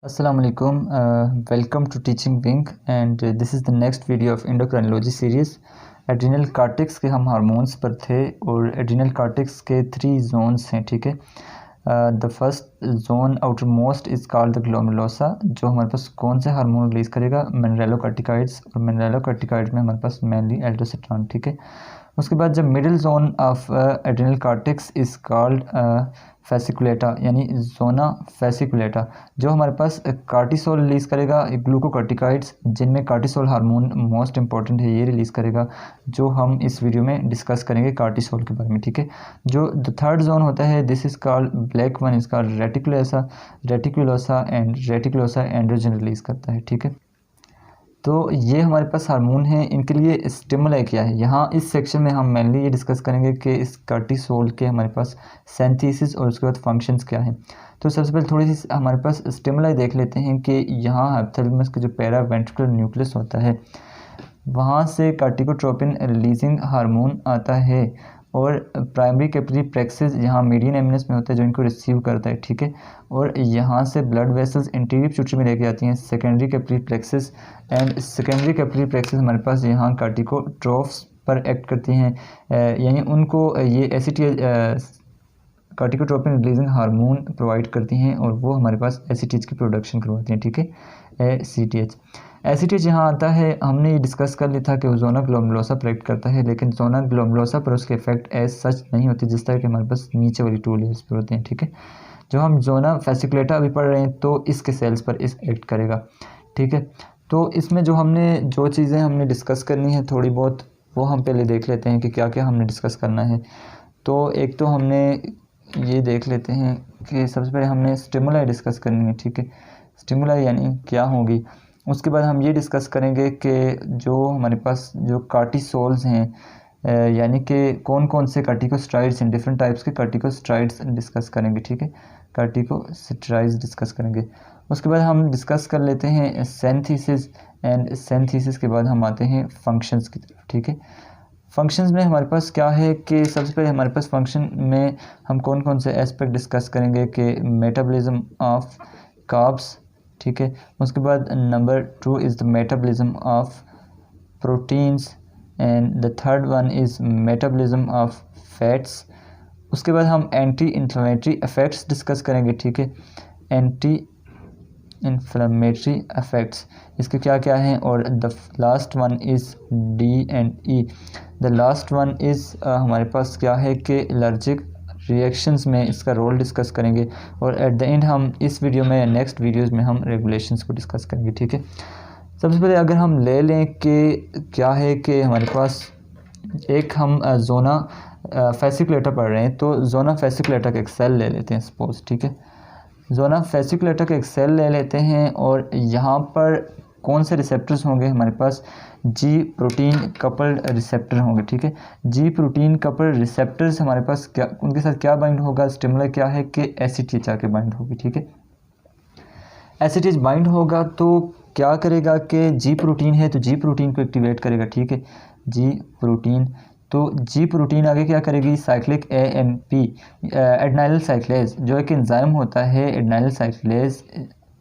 Assalamu alaikum. Welcome to Teaching Wing and this is the next video of endocrinology series. Adrenal cortex के हम hormones पर थे और adrenal cortex के 3 Jones हैं, ठीक है। The first zone outer most is called the glomerulosa, जो हमारे पास कौन से हार्मोन रिलीज़ करेगा, मिनरेलोकॉर्टिकॉइड्स, और मिनरेलोकॉर्टिकॉइड में हमारे पास मेनली एल्डोस्टेरोन, ठीक है। उसके बाद जब middle zone of adrenal cortex is called fasciculata, यानी जोना फेसिकुलेटा, जो हमारे पास कार्टिसोल रिलीज़ करेगा, ग्लूकोकॉर्टिकॉइड्स जिनमें कार्टिसोल हार्मोन मोस्ट इंपॉर्टेंट है, ये रिलीज़ करेगा, जो हम इस वीडियो में डिस्कस करेंगे कार्टिसोल के बारे में, ठीक है। जो द थर्ड जोन होता है, this is called black one is called reticulosa and reticulosa androgen release करता है, ठीक है। तो ये हमारे पास हार्मोन हैं, इनके लिए स्टिमुलाई क्या है। यहाँ इस सेक्शन में हम मेनली ये डिस्कस करेंगे कि इस कार्टिसोल के हमारे पास सिंथेसिस और उसके बाद फंक्शंस क्या हैं। तो सबसे पहले थोड़ी सी हमारे पास स्टिमुलाई देख लेते हैं कि यहाँ हाइपोथैलेमस का जो पैरा वेंट्रिकुलर न्यूक्लियस होता है, वहाँ से कार्टिकोट्रोपिन रिलीजिंग हार्मोन आता है और प्राइमरी कैपिलरी प्लेक्सेस यहाँ मीडियन एमिनस में होता है जो इनको रिसीव करता है, ठीक है। और यहाँ से ब्लड वेसल्स इंटीरियर पिट्यूटरी में लेके आती हैं secondary capillary plexuses, and secondary capillary plexuses हमारे पास यहाँ कार्टिकोट्रोफ्स पर एक्ट करती हैं, यानी उनको ये एसिटी कार्टिकोट्रोपिन रिलीजिंग हार्मोन प्रोवाइड करती हैं और वो हमारे पास एसीटीएच की प्रोडक्शन करवाती हैं, ठीक है। एसीटीएच यहाँ आता है, हमने ये डिस्कस कर लिया था कि वो जोना ग्लोमेरुलोसा पर एक्ट करता है, लेकिन जोना ग्लोमेरुलोसा पर उसके इफेक्ट एज सच नहीं होती जिस तरह के हमारे पास नीचे वाली 2 लेयर्स पर होते हैं, ठीक है। जो हम जोना फेसिकुलेटा अभी पढ़ रहे हैं तो इसके सेल्स पर इस एक्ट करेगा, ठीक है। तो इसमें जो चीज़ें हमने डिस्कस करनी है थोड़ी बहुत, वो हम पहले देख लेते हैं कि क्या क्या हमने डिस्कस करना है। तो एक तो हमने ये देख लेते हैं कि सबसे पहले हमने स्टिमुलाई डिस्कस करनी है, ठीक है। स्टिमुलाई यानी क्या होगी। उसके बाद हम ये डिस्कस करेंगे कि जो हमारे पास जो कार्टिसोल्स हैं, यानी कि कौन कौन से कार्टिकोस्टेरॉइड्स हैं, डिफरेंट टाइप्स के कार्टिकोस्टेरॉइड्स डिस्कस करेंगे, ठीक है। कार्टिकोस्टेरॉइड्स डिस्कस करेंगे। उसके बाद हम डिस्कस कर लेते हैं सिंथेसिस, एंड सिंथेसिस के बाद हम आते हैं फंक्शंस की तरफ, ठीक है। फंक्शंस में हमारे पास क्या है कि सबसे पहले हमारे पास फंक्शन में हम कौन कौन से एस्पेक्ट डिस्कस करेंगे कि मेटाबॉलिज्म ऑफ कार्ब्स, ठीक है। उसके बाद number 2 is the metabolism of proteins, and the third one is metabolism of fats. उसके बाद हम एंटी इन्फ्लेमेटरी इफ़ेक्ट्स डिस्कस करेंगे, ठीक है। एंटी इन्फ्लेमेटरी इफ़ेक्ट्स इसके क्या क्या हैं, और the last one is D and E. The last one is हमारे पास क्या है कि एलर्जिक रिएक्शंस में इसका रोल डिस्कस करेंगे, और एट द एंड हम इस वीडियो में नेक्स्ट वीडियोस में हम रेगुलेशंस को डिस्कस करेंगे, ठीक है। सबसे पहले अगर हम ले लें कि क्या है कि हमारे पास एक हम जोना फेसिकुलेटा पढ़ रहे हैं, तो जोना फेसिकुलेटा का एक सेल ले लेते हैं सपोज, ठीक है। जोना फेसिकुलेटा का एक सेल ले लेते हैं और यहाँ पर कौन से रिसेप्टर्स होंगे हमारे पास, जी प्रोटीन कपल्ड रिसेप्टर होंगे, ठीक है। जी प्रोटीन कपल्ड रिसेप्टर्स हमारे पास क्या, उनके साथ क्या बाइंड होगा, स्टिमुलस क्या है कि एसीटीएच आके बाइंड होगी, ठीक है। एसीटीएच बाइंड होगा तो क्या करेगा कि जी प्रोटीन है तो जी प्रोटीन को एक्टिवेट करेगा, ठीक है। जी प्रोटीन, तो जी प्रोटीन आगे क्या करेगी, साइक्लिक एएमपी एडेनाइल साइक्लेज, जो एक एंजाइम होता है एडेनाइल साइक्लेज,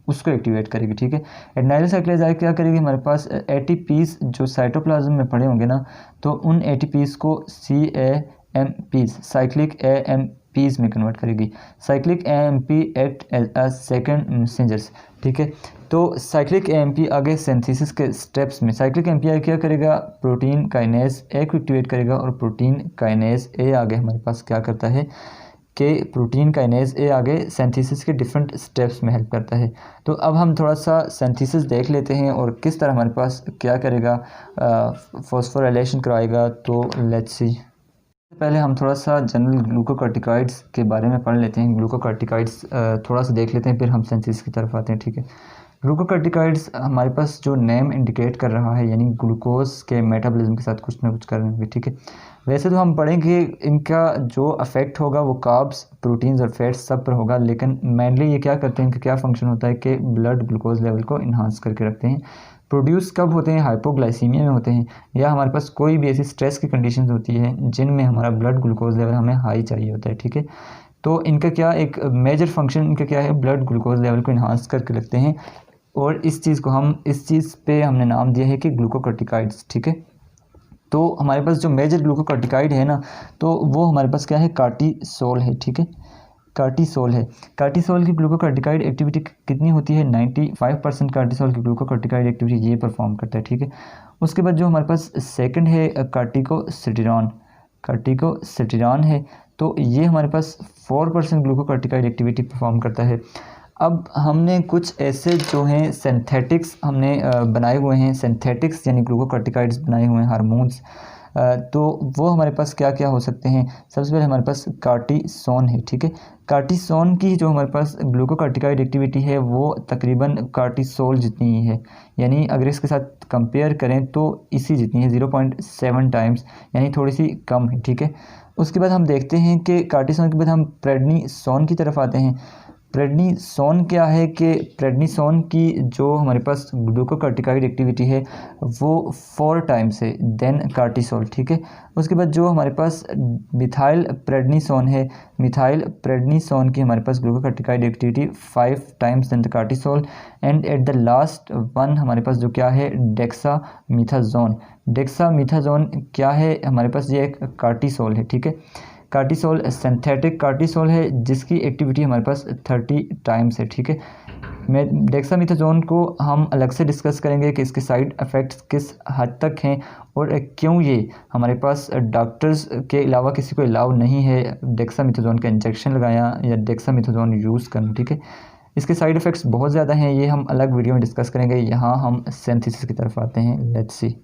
उसको एक्टिवेट करेगी, ठीक है। एडेनाइल साइक्लेज आगे क्या करेगी, हमारे पास एटीपीज जो साइटोप्लाज्म में पड़े होंगे ना, तो उन एटीपीज को सीएएमपीज साइक्लिक एएमपीज में कन्वर्ट करेगी। Cyclic AMP act as a second messengers, ठीक है। तो साइक्लिक एएमपी आगे सिंथेसिस के स्टेप्स में साइक्लिक एएमपी आगे क्या करेगा, प्रोटीन काइनेज ए को एक्टिवेट करेगा, और प्रोटीन काइनेज ए आगे हमारे पास क्या करता है कि प्रोटीन काइनेज ए आगे सिंथेसिस के डिफरेंट स्टेप्स में हेल्प करता है। तो अब हम थोड़ा सा सिंथेसिस देख लेते हैं और किस तरह हमारे पास क्या करेगा, फॉस्फोराइलेशन कराएगा। तो लेट्स सी, पहले हम थोड़ा सा जनरल ग्लूकोकॉर्टिकॉइड्स के बारे में पढ़ लेते हैं। ग्लूकोकॉर्टिकॉइड्स थोड़ा सा देख लेते हैं, फिर हम सिंथेसिस की तरफ आते हैं, ठीक है। ग्लूकोकॉर्टिकॉइड्स हमारे पास जो नेम इंडिकेट कर रहा है, यानी ग्लूकोज के मेटाबॉलिज्म के साथ कुछ ना कुछ करेंगे, ठीक है। वैसे तो हम पढ़ेंगे इनका जो अफेक्ट होगा वो कार्ब्स, प्रोटीन्स और फैट्स सब पर होगा, लेकिन मेनली ये क्या करते हैं कि क्या फंक्शन होता है कि ब्लड ग्लूकोज लेवल को इन्हांस करके रखते हैं। प्रोड्यूस कब होते हैं, हाइपोग्लाइसीमिया में होते हैं, या हमारे पास कोई भी ऐसी स्ट्रेस की कंडीशंस होती है जिनमें हमारा ब्लड ग्लूकोज लेवल हमें हाई चाहिए होता है, ठीक है। तो इनका क्या एक मेजर फंक्शन इनका क्या है, ब्लड ग्लूकोज लेवल को इन्हांस करके रखते हैं। और इस चीज़ पे हमने नाम दिया है कि ग्लूकोकॉर्टिकॉइड्स, ठीक है। तो हमारे पास जो मेजर ग्लूकोकॉर्टिकॉइड है ना, तो वो हमारे पास क्या है, कार्टिसोल है, ठीक है, कार्टिसोल है। कार्टिसोल की ग्लूकोकॉर्टिकॉइड एक्टिविटी कितनी होती है, 95% कार्टिसोल की ग्लूकोकॉर्टिकॉइड एक्टिविटी ये परफॉर्म करता है, ठीक है। उसके बाद जो हमारे पास सेकंड है कार्टिकोस्टेरॉन है, तो ये हमारे पास 4% ग्लूकोकॉर्टिकॉइड एक्टिविटी परफॉर्म करता है। अब हमने कुछ ऐसे जो हैं सिंथेटिक्स हमने बनाए हुए हैं, सिंथेटिक्स यानी ग्लूकोकॉर्टिकॉइड्स बनाए हुए हैं, हार्मोन्स। तो वो हमारे पास क्या क्या हो सकते हैं। सबसे पहले हमारे पास कार्टिसोन है, ठीक है। कार्टिसोन की जो हमारे पास ग्लूकोकॉर्टिकॉइड एक्टिविटी है वो तकरीबन कार्टिसोल जितनी ही है, यानी अगर इसके साथ कंपेयर करें तो इसी जितनी है, 0.7 टाइम्स, यानी थोड़ी सी कम है, ठीक है। उसके बाद हम देखते हैं कि कार्टिसोन के बाद हम प्रेडनिसोन की तरफ आते हैं। प्रेडनिसोन क्या है कि प्रेडनिसोन की जो हमारे पास ग्लूकोकॉर्टिकॉइड एक्टिविटी है वो 4 टाइम्स है देन कार्टिसोल, ठीक है। उसके बाद जो हमारे पास मिथाइल प्रेडनिसोन है, मिथाइल प्रेडनिसोन की हमारे पास glucocorticoid activity 5 times than the cortisol. And at the last one हमारे पास जो क्या है, डेक्सामीथाजोन। डेक्सामीथाजोन क्या है हमारे पास, ये एक कार्टिसोल है, ठीक है। कार्टिसोल सिंथेटिक कार्टिसोल है जिसकी एक्टिविटी हमारे पास 30 टाइम्स है, ठीक है। मैं डेक्सामीथाजोन को हम अलग से डिस्कस करेंगे कि इसके साइड इफ़ेक्ट्स किस हद तक हैं और क्यों ये हमारे पास डॉक्टर्स के अलावा किसी को अलाउ नहीं है डेक्सामीथाजोन का इंजेक्शन लगाया या डेक्सामीथाजोन यूज़ करना, ठीक है। इसके साइड इफ़ेक्ट्स बहुत ज़्यादा हैं, ये हम अलग वीडियो में डिस्कस करेंगे। यहाँ हम सिंथेसिस की तरफ आते हैं, लेट्स सी।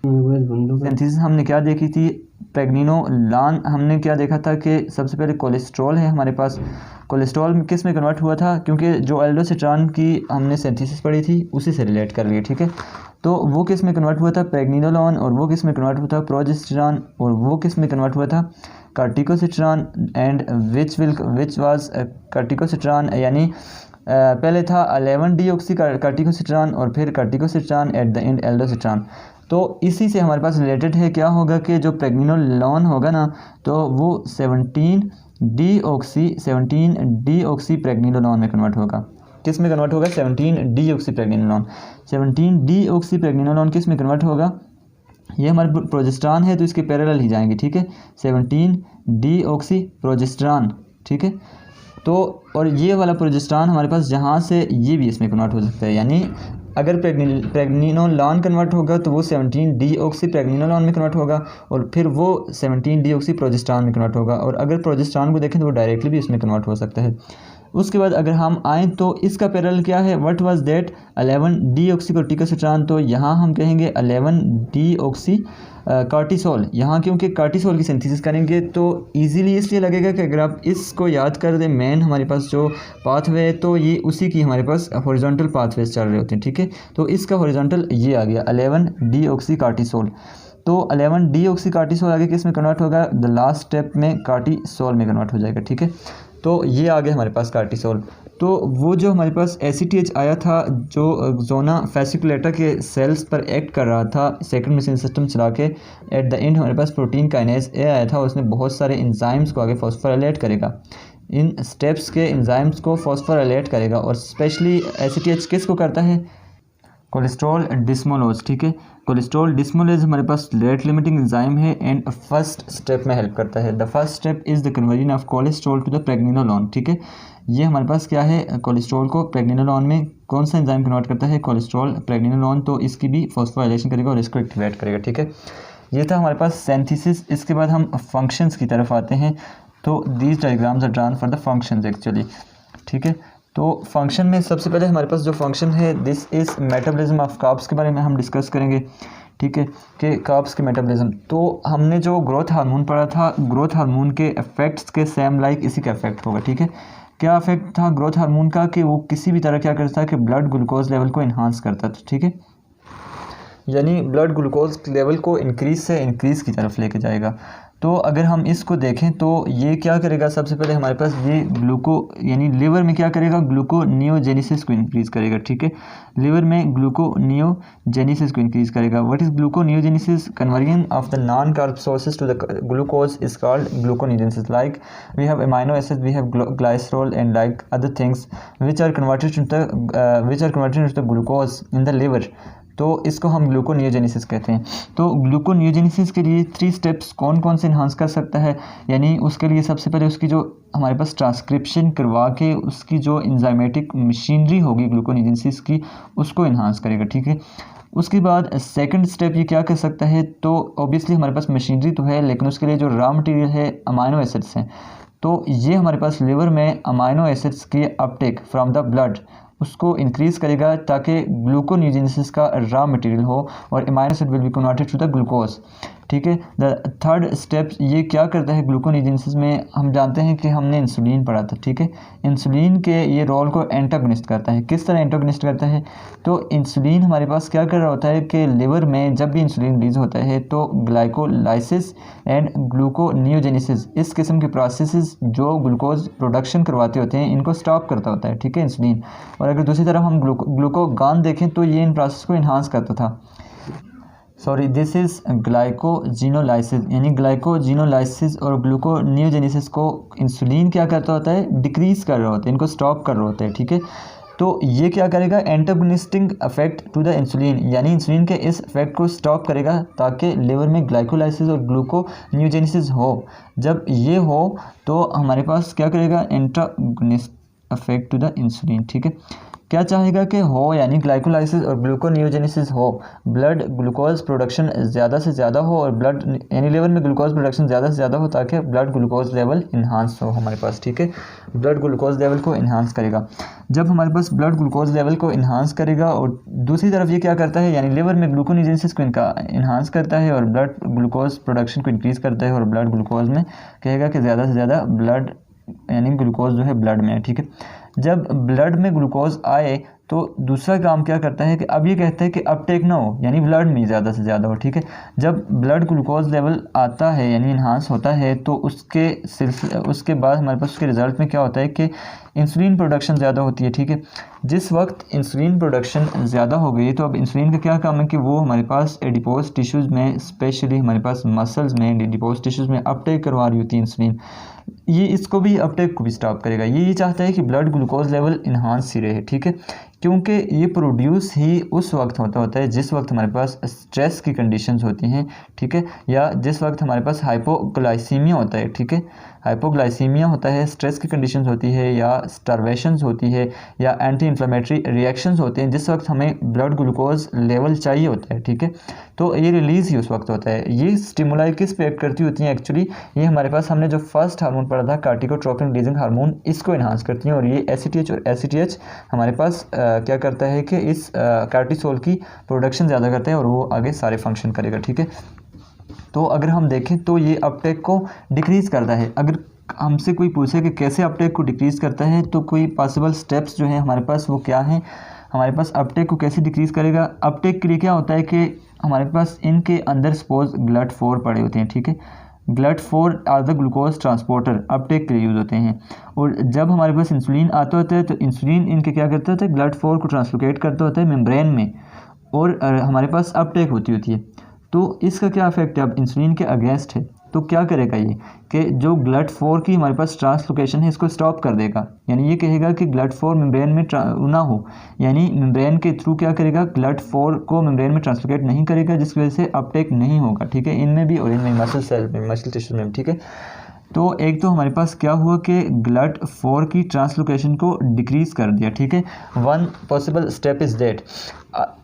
सिंथेसिस हमने क्या देखी थी, प्रेग्निनोलान हमने क्या देखा था कि सबसे पहले कोलेस्ट्रॉल है हमारे पास। कोलेस्ट्रॉल किस में कन्वर्ट हुआ था, क्योंकि जो एल्डोस्टेरॉन की हमने सिंथेसिस पढ़ी थी उसी से रिलेट कर लिए, ठीक है। तो वो किस में कन्वर्ट हुआ था, प्रेग्निनोलोन, और वो किस में कन्वर्ट हुआ था, प्रोजेस्टेरॉन, और वो किस में कन्वर्ट हुआ था, कार्टिकोस्टेरॉन। एंड विच वाज कार्टिकोस्टेरॉन, यानी पहले था 11 डीऑक्सी कार्टिकोस्टेरॉन और फिर कार्टिकोस्टेरॉन, एट द एंड एल्डोस्टेरॉन। तो इसी से हमारे पास रिलेटेड है, क्या होगा कि जो प्रेग्निनोलोन होगा ना, तो वो 17 डीऑक्सी प्रेग्निनोलोन में कन्वर्ट होगा। किस में कन्वर्ट होगा, 17 डीऑक्सी प्रेग्निनोलोन। 17 डीऑक्सी प्रेग्निनोलोन किस में कन्वर्ट होगा, ये हमारे प्रोजेस्टेरॉन है तो इसके पैरेलल ही जाएंगे, ठीक है। 17 डीऑक्सी प्रोजेस्टेरॉन, ठीक है। तो और ये वाला प्रोजेस्टेरॉन हमारे पास जहाँ से ये भी इसमें कन्वर्ट हो सकता है, यानी अगर प्रेग्निनोलोन कन्वर्ट होगा तो वो 17 डीऑक्सी प्रेग्निनोलोन में कन्वर्ट होगा और फिर वो 17 डीऑक्सी प्रोजेस्टेरॉन में कन्वर्ट होगा। और अगर प्रोजेस्टेरॉन को देखें तो वो डायरेक्टली भी इसमें कन्वर्ट हो सकता है। उसके बाद अगर हम आएँ तो इसका पैरेलल क्या है, व्हाट वाज दैट, 11 डीऑक्सी कार्टिकोस्टेरॉन। तो यहाँ हम कहेंगे 11 डीऑक्सी कार्टिसोल। यहाँ क्योंकि कार्टिसोल की सिंथेसिस करेंगे तो इजीली इसलिए लगेगा कि अगर आप इसको याद कर दें, मेन हमारे पास जो पाथवे है तो ये उसी की हमारे पास हॉरिजॉन्टल पाथवेज चल रहे होते हैं, ठीक है। तो इसका हॉरिजॉन्टल ये आ गया 11 डीऑक्सी कार्टिसोल। तो 11 डीऑक्सी कार्टिसोल आगे किस में कन्वर्ट होगा, द लास्ट स्टेप में कार्टिसोल में कन्वर्ट हो जाएगा, ठीक है। तो ये आ गया हमारे पास कार्टिसोल। तो वो जो हमारे पास ACTH आया था जो जोना फैसिकुलेटा के सेल्स पर एक्ट कर रहा था सेकंड मेसिन सिस्टम चला के, एट द एंड हमारे पास प्रोटीन काइनेज ए आया था, उसने बहुत सारे एंजाइम्स को आगे फॉस्फोराइलेट करेगा। इन स्टेप्स के एंजाइम्स को फॉस्फोराइलेट करेगा और स्पेशली ACTH किस को करता है, कोलेस्ट्रॉल डिस्मोलोज, ठीक है। कोलेस्ट्रॉल डिस्मोलेज हमारे पास रेट लिमिटिंग एंजाइम है एंड फर्स्ट स्टेप में हेल्प करता है। The first step is the conversion of cholesterol to the pregnenolone, ठीक है। ये हमारे पास क्या है, कोलेस्ट्रॉल को प्रेग्निनोलोन में कौन सा एंजाइम कन्वर्ट करता है, कोलेस्ट्रॉल प्रेग्निनोलोन, तो इसकी भी फॉस्फोराइलेशन करेगा और इसको एक्टिवेट करेगा, ठीक है। ये था हमारे पास सिंथेसिस। इसके बाद हम फंक्शंस की तरफ आते हैं। तो these diagrams are drawn for the functions actually, ठीक है। तो फंक्शन में सबसे पहले हमारे पास जो फंक्शन है, this is metabolism of carbs के बारे में हम डिस्कस करेंगे, ठीक है, कि कार्ब्स के मेटाबॉलिज्म। तो हमने जो ग्रोथ हार्मोन पढ़ा था, ग्रोथ हार्मोन के इफेक्ट्स के सेम लाइक इसी का इफेक्ट होगा, ठीक है। क्या इफेक्ट था ग्रोथ हार्मोन का, कि वो किसी भी तरह क्या करता है कि ब्लड ग्लूकोज लेवल को इन्हांस करता था, ठीक है, यानी ब्लड ग्लूकोज लेवल को इंक्रीज से इंक्रीज़ की तरफ लेके जाएगा। तो अगर हम इसको देखें तो ये क्या करेगा, सबसे पहले हमारे पास ये यानी लिवर में क्या करेगा, ग्लूकोनियोजेनेसिस को इंक्रीज़ करेगा। ठीक है, लिवर में ग्लूकोनियोजेनेसिस को इंक्रीज़ करेगा। What is gluconeogenesis? Conversion of the non carb sources to the glucose is called gluconeogenesis. Like we have amino acid, we have glycerol and like other things which are converted to the glucose in the liver, तो इसको हम gluconeogenesis कहते हैं। तो gluconeogenesis के लिए 3 steps कौन कौन से इन्हांस कर सकता है, यानी उसके लिए सबसे पहले उसकी जो हमारे पास ट्रांसक्रिप्शन करवा के उसकी जो इंजाइमेटिक मशीनरी होगी ग्लूकोनियोजेनेसिस की, उसको इन्हांस करेगा। ठीक है, उसके बाद सेकंड स्टेप ये क्या कर सकता है, तो ऑब्वियसली हमारे पास मशीनरी तो है, लेकिन उसके लिए जो रॉ मटेरियल है अमाइनो एसिड्स हैं, तो ये हमारे पास लिवर में अमाइनो एसिड्स की अपटेक फ्रॉम द ब्लड उसको इंक्रीज़ करेगा ताकि ग्लूकोनियोजेनेसिस का रॉ मटेरियल हो और amino acid will be converted to the glucose. ठीक है, द थर्ड स्टेप ये क्या करता है ग्लूकोनियोजेनेसिस में, हम जानते हैं कि हमने इंसुलिन पढ़ा था। ठीक है, इंसुलिन के ये रोल को एंटागोनिस्ट करता है। किस तरह एंटागोनिस्ट करता है, तो इंसुलिन हमारे पास क्या कर रहा होता है कि लिवर में जब भी इंसुलिन रिलीज होता है तो ग्लाइकोलाइसिस एंड ग्लूकोनियोजेनेसिस इस किस्म के प्रोसेसेस जो ग्लूकोज प्रोडक्शन करवाते होते हैं इनको स्टॉप करता होता है। ठीक है, इंसुलिन। और अगर दूसरी तरफ हम ग्लूकोगान देखें तो ये इन प्रोसेस को इन्हांस करता था। सॉरी, दिस इज़ ग्लाइकोजिनोलाइसिस, यानी ग्लाइकोजिनोलाइसिस और ग्लूकोनियोजेनेसिस को इंसुलिन क्या करता होता है, डिक्रीज़ कर रहा होता है, इनको स्टॉप कर रहा होता है। ठीक है, तो ये क्या करेगा, एंटागोनिस्टिंग इफेक्ट टू द इंसुलिन, यानी इंसुलिन के इस इफेक्ट को स्टॉप करेगा ताकि लिवर में ग्लाइकोलाइसिस और ग्लूकोनियोजेनेसिस हो। जब ये हो तो हमारे पास क्या करेगा, antagonist effect to the insulin. ठीक है, क्या चाहेगा कि हो, यानी ग्लाइकोलाइसिस और ग्लूकोनियोजेनेसिस हो, ब्लड ग्लूकोज प्रोडक्शन ज़्यादा से ज़्यादा हो और ब्लड यानी लिवर में ग्लूकोज प्रोडक्शन ज़्यादा से ज़्यादा हो ताकि ब्लड ग्लूकोज लेवल इन्हांस हो हमारे पास। ठीक है, ब्लड ग्लूकोज लेवल को इन्हांस करेगा। जब हमारे पास ब्लड ग्लूकोज लेवल को इन्हांस करेगा और दूसरी तरफ ये क्या करता है, यानी लिवर में ग्लूकोनियोजेनेसिस को इनका इन्हांस करता है और ब्लड ग्लूकोज प्रोडक्शन को इंक्रीज़ करता है और ब्लड ग्लूकोज में कहेगा कि ज़्यादा से ज़्यादा ब्लड यानी ग्लूकोज जो है ब्लड में है। ठीक है, जब ब्लड में ग्लूकोज आए तो दूसरा काम क्या करता है कि अब ये कहता है कि अपटेक ना हो, यानी ब्लड में ज़्यादा से ज़्यादा हो। ठीक है, जब ब्लड ग्लूकोज लेवल आता है यानी इन्हांस होता है तो उसके बाद हमारे पास उसके रिज़ल्ट में क्या होता है कि इंसुलिन प्रोडक्शन ज़्यादा होती है। ठीक है, जिस वक्त इंसुलिन प्रोडक्शन ज़्यादा हो गई तो अब इंसुलिन का क्या काम है कि वो हमारे पास एडिपोज टिश्यूज़ में, स्पेशली हमारे पास मसल्स में, एडिपोज टिश्यूज़ में अपटेक करवा रही होती है इंसुलिन। ये इसको भी अपटेक को भी स्टॉप करेगा। ये चाहता है कि ब्लड ग्लूकोज लेवल इन्हांस ही रहे। ठीक है, क्योंकि ये प्रोड्यूस ही उस वक्त होता है जिस वक्त हमारे पास स्ट्रेस की कंडीशंस होती हैं। ठीक है, या जिस वक्त हमारे पास हाइपोग्लाइसीमिया होता है। ठीक है, हाइपोग्लाइसीमिया होता है, स्ट्रेस की कंडीशंस होती है या स्टारवेशंस होती है या एंटी इन्फ्लेमेटरी रिएक्शंस होते हैं जिस वक्त हमें ब्लड ग्लूकोज लेवल चाहिए होता है। ठीक है, तो ये रिलीज़ ही उस वक्त होता है। ये स्टिमुलाई किस पे एक्ट करती होती हैं, एक्चुअली ये हमारे पास हमने जो फर्स्ट हार्मोन पढ़ा था कार्टिकोट्रोपिन रिलीजिंग हार्मोन, इसको इन्हांस करती हैं और ये एसीटीएच और एसीटीएच हमारे पास क्या करता है कि इस कार्टिसोल की प्रोडक्शन ज़्यादा करता है और वो आगे सारे फंक्शन करेगा। ठीक है, तो अगर हम देखें तो ये अपटेक को डिक्रीज़ करता है। अगर हमसे कोई पूछे कि कैसे अपटेक को डिक्रीज़ करता है तो कोई पॉसिबल स्टेप्स जो हैं हमारे पास वो क्या हैं, हमारे पास अपटेक को कैसे डिक्रीज़ करेगा। अपटेक के लिए क्या होता है कि हमारे पास इनके अंदर सपोज GLUT4 पड़े होते हैं। ठीक है, GLUT4 are the glucose transporter, uptake के लिए यूज़ होते हैं। और जब हमारे पास इंसुलिन आता होता है तो इंसुलिन इनके क्या करता होता है, GLUT4 को ट्रांसलोकेट करता होता है मेम्ब्रेन में और हमारे पास अपटेक होती है। तो इसका क्या इफेक्ट है, अब इंसुलिन के अगेंस्ट है तो क्या करेगा ये कि जो GLUT4 की हमारे पास ट्रांसलोकेशन है इसको स्टॉप कर देगा, यानी ये कहेगा कि GLUT4 मेम्ब्रेन में ना हो, यानी मेम्ब्रेन के थ्रू क्या करेगा, GLUT4 को मेम्ब्रेन में ट्रांसलोकेट नहीं करेगा जिसकी वजह से अपटेक नहीं होगा। ठीक है, इनमें भी और इनमें मसल सेल में, मसल टिश्यू में। ठीक है, तो एक तो हमारे पास क्या हुआ कि GLUT4 की ट्रांसलोकेशन को डिक्रीज़ कर दिया। ठीक है, one possible step is that.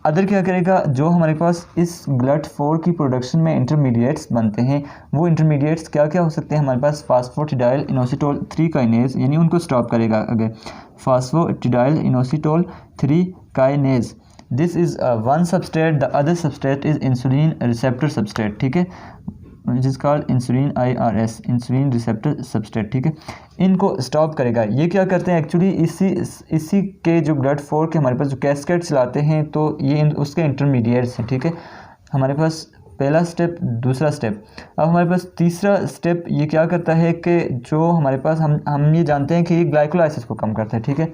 Other क्या करेगा, जो हमारे पास इस GLUT4 की प्रोडक्शन में इंटरमीडिएट्स बनते हैं वो इंटरमीडिएट्स क्या क्या हो सकते हैं, हमारे पास फास्फोटिडाइल इनोसिटोल 3 काइनेज, यानी उनको स्टॉप करेगा। अगर phosphatidyl inositol 3 kinase, this is one substrate, the other substrate is insulin receptor substrate. ठीक है, which is called insulin IRS, insulin receptor substrate. ठीक है, इनको स्टॉप करेगा। ये क्या करते हैं एक्चुअली इसी के जो GLUT4 के हमारे पास जो कैस्केड चलाते हैं तो ये उसके इंटरमीडिएट्स हैं। ठीक है, हमारे पास पहला स्टेप, दूसरा स्टेप। अब हमारे पास तीसरा स्टेप ये क्या करता है कि जो हमारे पास हम ये जानते हैं कि ये ग्लाइकोलाइसिस को कम करता है, ठीक है।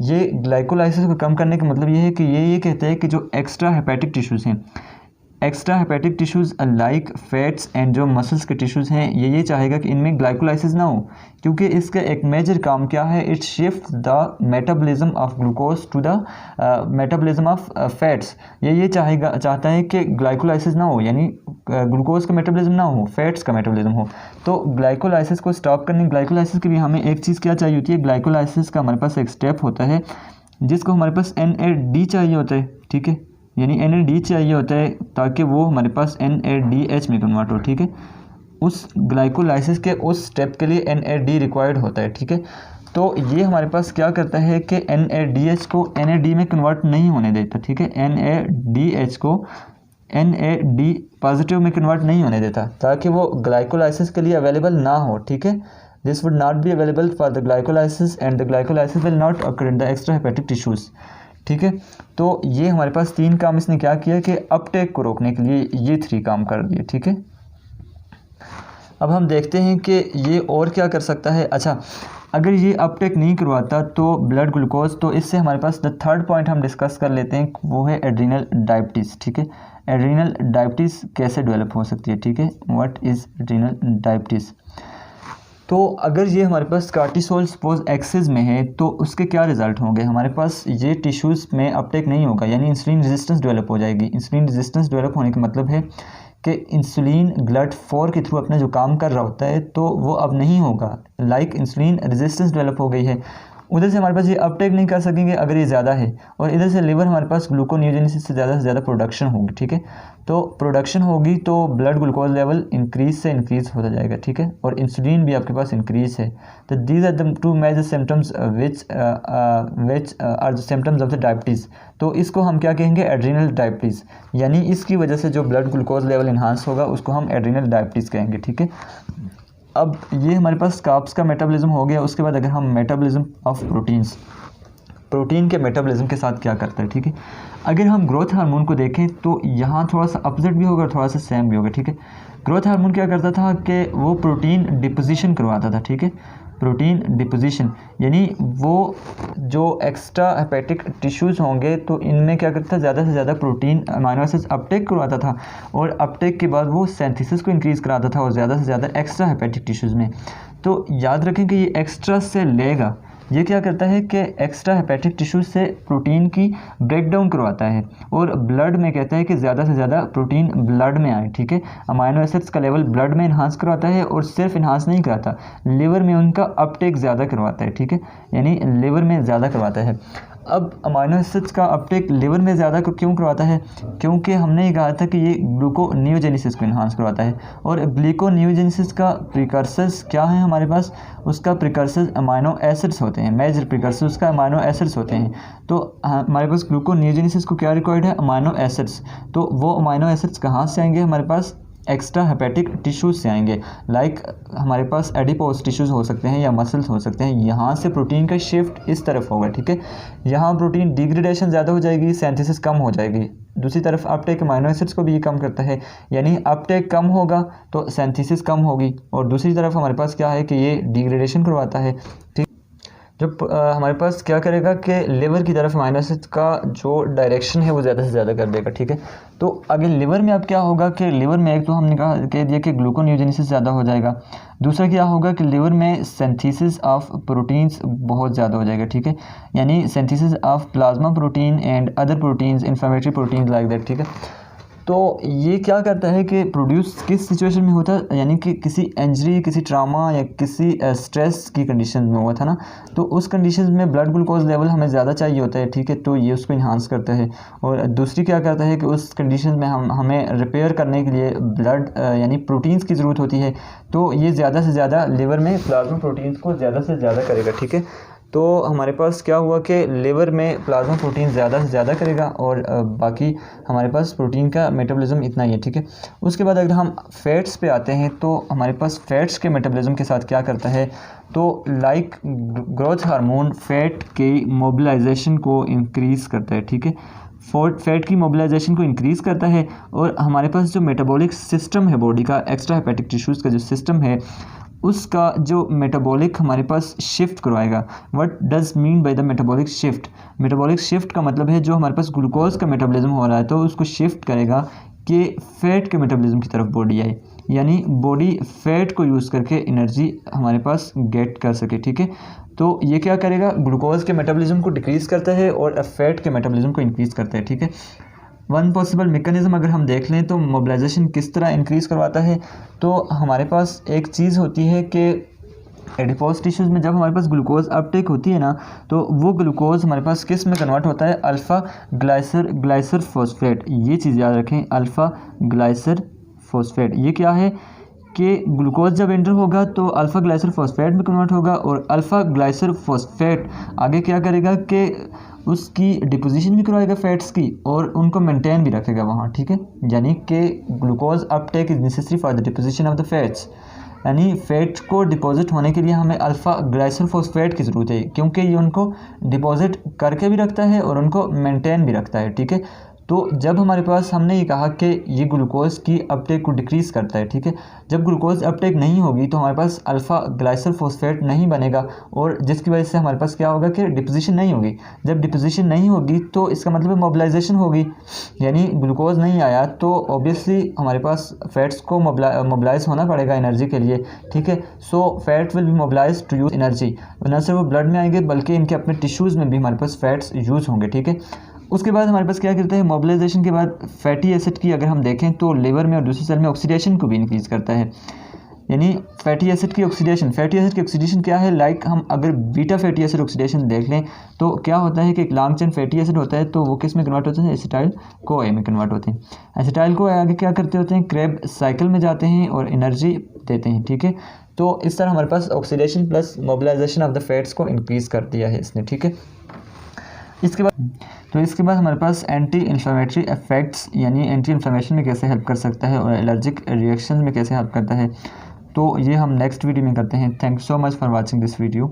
ये ग्लाइकोलाइसिस को कम करने का मतलब ये है कि ये कहते हैं कि जो एक्स्ट्रा हेपेटिक टिश्यूज़ हैं, extra hepatic tissues like fats and जो मसल्स के टिश्यूज़ हैं, ये चाहेगा कि इनमें ग्लाइकोलाइसिस ना हो, क्योंकि इसका एक मेजर काम क्या है, it shift the metabolism of glucose to the metabolism of fats. ये चाहता है कि ग्लाइकोलाइसिस ना हो, यानी ग्लूकोज का मेटाबॉलिज्म ना हो, फैट्स का मेटाबॉलिज्म हो। तो ग्लाइकोलाइसिस को स्टॉप करने, ग्लाइकोलाइसिस के लिए हमें एक चीज़ क्या चाहिए होती है, ग्लाइकोलाइसिस का हमारे पास एक स्टेप होता है जिसको हमारे पास NAD चाहिए होता है, ठीक है, यानी NAD चाहिए होता है ताकि वो हमारे पास NADH में कन्वर्ट हो, ठीक है। उस ग्लाइकोलाइसिस के उस स्टेप के लिए NAD रिक्वायर्ड होता है, ठीक है। तो ये हमारे पास क्या करता है कि NADH को NAD में कन्वर्ट नहीं होने देता, ठीक है। NADH को NAD पॉजिटिव में कन्वर्ट नहीं होने देता ताकि वो ग्लाइकोलाइसिस के लिए अवेलेबल ना हो, ठीक है। This would not be available for the glycolysis and the glycolysis will not occur in the extra hepatic tissues, ठीक है। तो ये हमारे पास 3 काम इसने क्या किया कि अपटेक को रोकने के लिए ये 3 काम कर दिए, ठीक है। अब हम देखते हैं कि ये और क्या कर सकता है। अच्छा, अगर ये अपटेक नहीं करवाता तो ब्लड ग्लूकोज, तो इससे हमारे पास द थर्ड पॉइंट हम डिस्कस कर लेते हैं, वो है एड्रीनल डायबिटीज़, ठीक है। एड्रीनल डायबिटीज़ कैसे डेवलप हो सकती है, ठीक है। What is adrenal diabetes? तो अगर ये हमारे पास कार्टिसोल सपोज एक्सेस में है तो उसके क्या रिजल्ट होंगे, हमारे पास ये टिश्यूज़ में अपटेक नहीं होगा, यानी इंसुलिन रेजिस्टेंस डेवलप हो जाएगी। इंसुलिन रेजिस्टेंस डेवलप होने का मतलब है कि इंसुलिन GLUT4 के थ्रू अपना जो काम कर रहा होता है तो वो अब नहीं होगा, लाइक इंसुलिन रेजिस्टेंस डेवलप हो गई है। उधर से हमारे पास ये अपटेक नहीं कर सकेंगे अगर ये ज़्यादा है, और इधर से लिवर हमारे पास ग्लूकोनियोजेनेसिस से ज़्यादा प्रोडक्शन होगी, ठीक है। तो प्रोडक्शन होगी तो ब्लड ग्लूकोज लेवल इंक्रीज से इंक्रीज होता जाएगा, ठीक है, और इंसुलिन भी आपके पास इंक्रीज है। तो these are the 2 major symptoms which are the symptoms of the diabetes. तो इसको हम क्या कहेंगे, एड्रीनल डायबिटीज़, यानी इसकी वजह से जो ब्लड ग्लूकोज लेवल इन्हांस होगा उसको हम एड्रीनल डायबिटीज़ कहेंगे, ठीक है। अब ये हमारे पास कार्ब्स का मेटाबॉलिज्म हो गया। उसके बाद अगर हम मेटाबॉलिज्म ऑफ प्रोटीन्स, प्रोटीन के मेटाबॉलिज्म के साथ क्या करता है, ठीक है। अगर हम ग्रोथ हार्मोन को देखें तो यहाँ थोड़ा सा अपोजिट भी होगा और थोड़ा सा सेम भी होगा, ठीक है। ग्रोथ हार्मोन क्या करता था कि वो प्रोटीन डिपोजिशन करवाता था, ठीक है। प्रोटीन डिपोजिशन यानी वो जो एक्स्ट्रा हेपेटिक टिश्यूज़ होंगे तो इनमें क्या करता था, ज़्यादा से ज़्यादा प्रोटीन अमीनो एसिड्स अपटेक करवाता था, और अपटेक के बाद वो सिंथेसिस को इंक्रीज़ कराता था और ज़्यादा से ज़्यादा एक्स्ट्रा हेपेटिक टिश्यूज़ में। तो याद रखें कि ये एक्स्ट्रा से लेगा, ये क्या करता है कि एक्स्ट्रा हेपेटिक टिश्यूज से प्रोटीन की ब्रेक डाउन करवाता है, और ब्लड में कहता है कि ज़्यादा से ज़्यादा प्रोटीन ब्लड में आए, ठीक है। अमाइनो एसिड्स का लेवल ब्लड में इन्हांस करवाता है, और सिर्फ इन्हांस नहीं कराता, लिवर में उनका अपटेक ज़्यादा करवाता है, ठीक है, यानी लिवर में ज़्यादा करवाता है। अब अमाइनो एसिड्स का अपटेक लिवर में ज़्यादा क्यों करवाता है, क्योंकि हमने ये कहा था कि ये ग्लूकोनियोजेनेसिस को इन्हांस करवाता है, और ग्लूकोनियोजेनेसिस का प्रिकर्सर्स क्या है हमारे पास, उसका प्रिकर्सर्स अमाइनो एसिड्स होते हैं, मेजर प्रिकर्सर्स उसका अमाइनो एसिड्स होते हैं। तो हमारे पास ग्लूकोनियोजेनेसिस को क्या रिक्वायर्ड है, अमाइनो एसिड्स। तो वो अमाइनो एसिड्स कहाँ से आएंगे, हमारे पास एक्स्ट्रा हेपेटिक टिश्यूज़ से आएंगे, लाइक हमारे पास एडिपोज टिश्यूज़ हो सकते हैं या मसल्स हो सकते हैं। यहाँ से प्रोटीन का शिफ्ट इस तरफ होगा, ठीक है। यहाँ प्रोटीन डिग्रेडेशन ज़्यादा हो जाएगी, सिंथेसिस कम हो जाएगी। दूसरी तरफ अपटेक अमाइनो एसिड्स को भी ये कम करता है, यानी अपटेक कम होगा तो सिंथेसिस कम होगी, और दूसरी तरफ हमारे पास क्या है कि ये डिग्रेडेशन करवाता है, ठीक। जब हमारे पास क्या करेगा कि लिवर की तरफ अमाइनो एसिड का जो डायरेक्शन है वो ज़्यादा से ज़्यादा कर देगा, ठीक है। तो अगर लिवर में अब क्या होगा कि लिवर में एक तो हमने कह दिया कि ग्लूकोनियोजेनेसिस ज़्यादा हो जाएगा, दूसरा क्या होगा कि लिवर में सिंथेसिस ऑफ प्रोटीन्स बहुत ज़्यादा हो जाएगा, ठीक है, यानी synthesis of plasma protein and other proteins, inflammatory proteins like that, ठीक है। तो ये क्या करता है कि प्रोड्यूस किस सिचुएशन में होता है, यानी कि किसी इंजरी, किसी ट्रामा या किसी स्ट्रेस की कंडीशन में हुआ था ना, तो उस कंडीशन में ब्लड ग्लूकोज लेवल हमें ज़्यादा चाहिए होता है, ठीक है, तो ये उसको इन्हांस करता है। और दूसरी क्या करता है कि उस कंडीशन में हमें रिपेयर करने के लिए ब्लड यानी प्रोटीन्स की ज़रूरत होती है, तो ये ज़्यादा से ज़्यादा लिवर में प्लाज्मा प्रोटीन्स को ज़्यादा से ज़्यादा करेगा, ठीक है। तो हमारे पास क्या हुआ कि लिवर में प्लाज्मा प्रोटीन ज़्यादा से ज़्यादा करेगा और बाकी हमारे पास प्रोटीन का मेटाबॉलिज्म इतना ही है, ठीक है। उसके बाद अगर हम फैट्स पे आते हैं तो हमारे पास फैट्स के मेटाबॉलिज्म के साथ क्या करता है, तो लाइक ग्रोथ हार्मोन फैट की मोबिलाइजेशन को इंक्रीज़ करता है, ठीक है। फैट की मोबिलाइजेशन को इंक्रीज़ करता है और हमारे पास जो मेटाबॉलिक सिस्टम है बॉडी का, एक्स्ट्रा हेपेटिक टिश्यूज़ का जो सिस्टम है, उसका जो मेटाबॉलिक हमारे पास शिफ्ट करवाएगा। What does mean by the metabolic shift? Metabolic shift का मतलब है जो हमारे पास ग्लूकोज का मेटाबॉलिज्म हो रहा है तो उसको शिफ्ट करेगा कि फ़ैट के मेटाबॉलिज्म की तरफ बॉडी आए, यानी बॉडी फ़ैट को यूज़ करके एनर्जी हमारे पास गेट कर सके, ठीक है। तो ये क्या करेगा, ग्लूकोज के मेटाबॉलिज्म को डिक्रीज़ करता है और फ़ैट के मेटाबॉलिज्म को इंक्रीज़ करता है, ठीक है। वन पॉसिबल मैकेनिज़्म अगर हम देख लें तो मोबिलाइजेशन किस तरह इंक्रीज़ करवाता है, तो हमारे पास एक चीज़ होती है कि एडिपोज टिश्यूज़ में जब हमारे पास ग्लूकोज अपटेक होती है ना, तो वो ग्लूकोज हमारे पास किस में कन्वर्ट होता है, अल्फ़ा ग्लाइसर फॉस्फेट। ये चीज़ याद रखें, अल्फ़ा ग्लाइसर फॉस्फेट। ये क्या है कि ग्लूकोज जब एंटर होगा तो अल्फ़ा ग्लाइसर फॉस्फेट में कन्वर्ट होगा और अल्फ़ा ग्लाइसर फॉस्फेट आगे क्या करेगा कि उसकी डिपोजिशन भी करवाएगा फैट्स की और उनको मेंटेन भी रखेगा वहाँ, ठीक है। यानी कि glucose Uptake is necessary for the deposition of the fats, यानी फ़ैट को डिपॉजिट होने के लिए हमें अल्फ़ा ग्लाइसर फॉस्फेट की ज़रूरत है, क्योंकि ये उनको डिपॉजिट करके भी रखता है और उनको मेंटेन भी रखता है, ठीक है। तो जब हमारे पास हमने ये कहा कि ये ग्लूकोज की अपटेक को डिक्रीज़ करता है, ठीक है। जब ग्लूकोज अपटेक नहीं होगी तो हमारे पास अल्फ़ा ग्लाइसर फॉस्फेट नहीं बनेगा और जिसकी वजह से हमारे पास क्या होगा कि डिपोजिशन नहीं होगी। जब डिपोजिशन नहीं होगी तो इसका मतलब मोबिलाइजेशन होगी, यानी ग्लूकोज नहीं आया तो ऑब्वियसली हमारे पास फैट्स को मोबिलाइज होना पड़ेगा एनर्जी के लिए, ठीक है। So fat will be mobilise to use energy, न सिर्फ वो ब्लड में आएंगे बल्कि इनके अपने टिश्यूज़ में भी हमारे पास फैट्स यूज़ होंगे, ठीक है। उसके बाद हमारे पास क्या करता है, मोबिलाइजेशन के बाद फैटी एसिड की अगर हम देखें तो लिवर में और दूसरी सेल में ऑक्सीडेशन को भी इंक्रीज़ करता है, यानी फैटी एसिड की ऑक्सीडेशन। फैटी एसिड की ऑक्सीडेशन क्या है, लाइक हम अगर बीटा फैटी एसिड ऑक्सीडेशन देख लें तो क्या होता है कि एक लॉन्ग चेन फैटी एसिड होता है तो वो किस में कन्वर्ट होते हैं, एसिटाइल को ए में कन्वर्ट होते हैं। एसिटाइल को आगे क्या करते होते हैं, क्रेब साइकिल में जाते हैं और एनर्जी देते हैं, ठीक है। तो इस तरह हमारे पास oxidation plus mobilization of the fats को इंक्रीज़ कर दिया है इसने, ठीक है। इसके बाद हमारे पास एंटी इन्फ्लेमेटरी इफेक्ट्स, यानी एंटी इन्फ्लेमेशन में कैसे हेल्प कर सकता है और एलर्जिक रिएक्शन में कैसे हेल्प करता है, तो ये हम नेक्स्ट वीडियो में करते हैं। Thank you so much for watching this video.